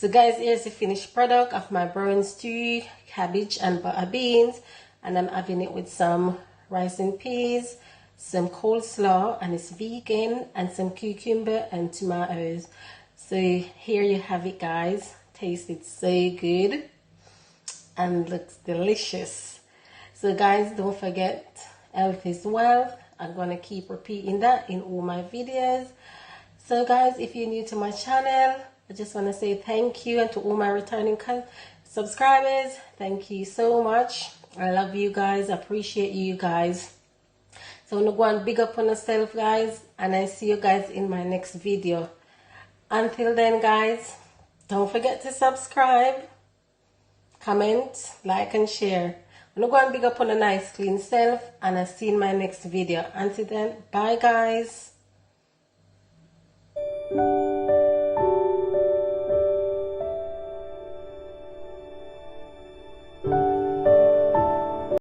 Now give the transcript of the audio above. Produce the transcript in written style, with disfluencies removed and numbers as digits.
So guys, here's the finished product of my brown stew, cabbage and butter beans, and I'm having it with some rice and peas, some coleslaw, and it's vegan, and some cucumber and tomatoes. So here you have it guys. Tasted so good and looks delicious. So guys, don't forget, health is wealth. I'm gonna keep repeating that in all my videos. So guys, if you're new to my channel, I just want to say thank you, and to all my returning subscribers, thank you so much. I love you guys, appreciate you guys. So I'm gonna go and big up on yourself guys, and I see you guys in my next video. Until then guys, don't forget to subscribe, comment, like and share. I'm gonna go and big up on a nice clean self, and I'll see you in my next video. Until then, bye guys.